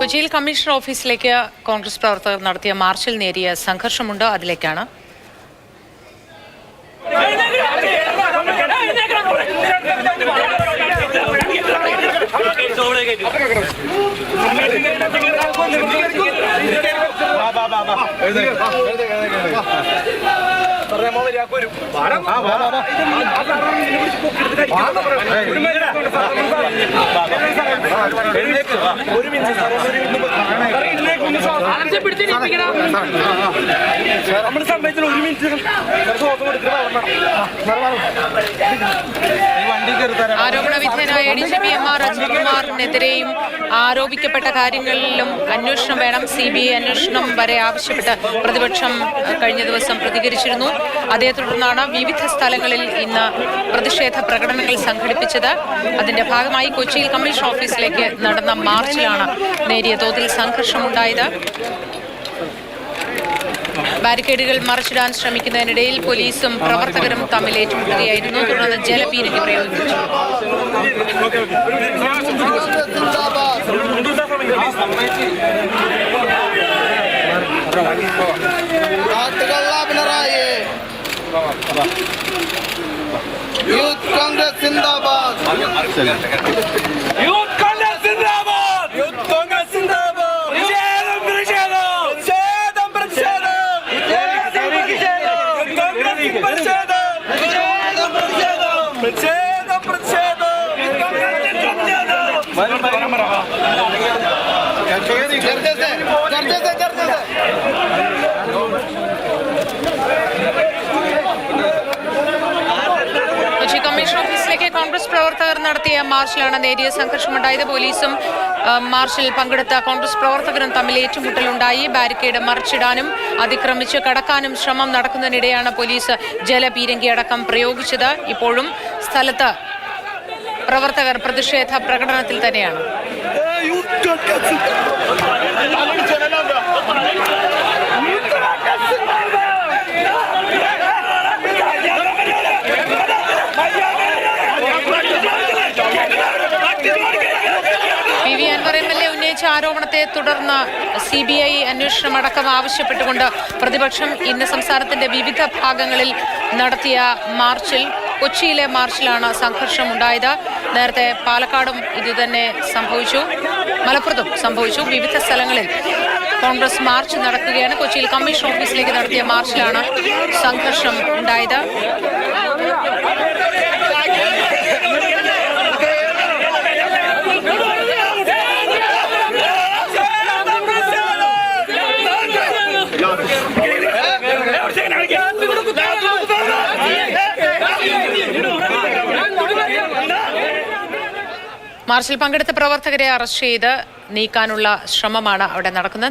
കൊച്ചിയിൽ കമ്മീഷണർ ഓഫീസിലേക്ക് കോൺഗ്രസ് പ്രവർത്തകർ നടത്തിയ മാർച്ചിൽ നേരിയ സംഘർഷമുണ്ട്. അതിലേക്കാണ് ആരോപണ വിധേയനായ ADGP MR അജിത്കുമാറിനെതിരെയും ആരോപിക്കപ്പെട്ട കാര്യങ്ങളിലും അന്വേഷണം വേണം, CBI അന്വേഷണം വരെ ആവശ്യപ്പെട്ട് പ്രതിപക്ഷം കഴിഞ്ഞ ദിവസം പ്രതികരിച്ചിരുന്നു. അതേ തുടർന്നാണ് വിവിധ സ്ഥലങ്ങളിൽ ഇന്ന് പ്രതിഷേധ പ്രകടനങ്ങൾ സംഘടിപ്പിച്ചത്. അതിന്റെ ഭാഗമായി കൊച്ചിയിൽ കമ്മീഷൻ ഓഫീസിലേക്ക് നടന്ന മാർച്ചിലാണ് നേരിയ തോതിൽ സംഘർഷമുണ്ടായത്. ബാരിക്കേഡുകൾ മറിച്ചിടാൻ ശ്രമിക്കുന്നതിനിടയിൽ പോലീസും പ്രവർത്തകരും തമ്മിൽ ഏറ്റുമുട്ടുകയായിരുന്നു. തുടർന്ന് ജലപീരങ്കി പ്രയോഗിച്ചു. യൂത്ത് കോൺഗ്രസ് സിന്ദാബാദ്, യൂത്ത് കോൺഗ്രസ് സിന്ദാബാദ്, യൂത്ത് കോൺഗ്രസ് സിന്ദാബാദ്. പ്രതിഷേധം പ്രതിഷേധം പ്രതിഷേധം പ്രതിഷേധം പ്രതിഷേധം പ്രതിഷേധം പ്രതിഷേധം കമ്മീഷൻ ഓഫീസിലേക്ക് കോൺഗ്രസ് പ്രവർത്തകർ നടത്തിയ മാർച്ചിലാണ് നേരിയ സംഘർഷമുണ്ടായത്. പോലീസും മാർച്ചിൽ പങ്കെടുത്ത കോൺഗ്രസ് പ്രവർത്തകരും തമ്മിൽ ഏറ്റുമുട്ടലുണ്ടായി. ബാരിക്കേഡ് മറിച്ചിടാനും അതിക്രമിച്ച് കടക്കാനും ശ്രമം നടക്കുന്നതിനിടെയാണ് പോലീസ് ജലപീരങ്കി അടക്കം പ്രയോഗിച്ചത്. ഇപ്പോഴും സ്ഥലത്ത് പ്രവർത്തകർ പ്രതിഷേധ പ്രകടനത്തിൽ തന്നെയാണ്. PV അൻവർ MLA ഉന്നയിച്ച ആരോപണത്തെ തുടർന്ന് CBI അന്വേഷണം അടക്കം ആവശ്യപ്പെട്ടുകൊണ്ട് പ്രതിപക്ഷം ഇന്ന് സംസ്ഥാനത്തിന്റെ വിവിധ ഭാഗങ്ങളിൽ നടത്തിയ മാർച്ചിൽ, കൊച്ചിയിലെ മാർച്ചിലാണ് സംഘർഷം ഉണ്ടായത്. നേരത്തെ പാലക്കാടും ഇതുതന്നെ സംഭവിച്ചു, മലപ്പുറത്തും സംഭവിച്ചു. വിവിധ സ്ഥലങ്ങളിൽ കോൺഗ്രസ് മാർച്ച് നടക്കുകയാണ്. കൊച്ചിയിൽ കമ്മീഷൻ ഓഫീസിലേക്ക് നടത്തിയ മാർച്ചിലാണ് സംഘർഷം ഉണ്ടായത്. മാർച്ചിൽ പങ്കെടുത്ത പ്രവർത്തകരെ അറസ്റ്റ് ചെയ്ത് നീക്കാനുള്ള ശ്രമമാണ് അവിടെ നടക്കുന്നത്.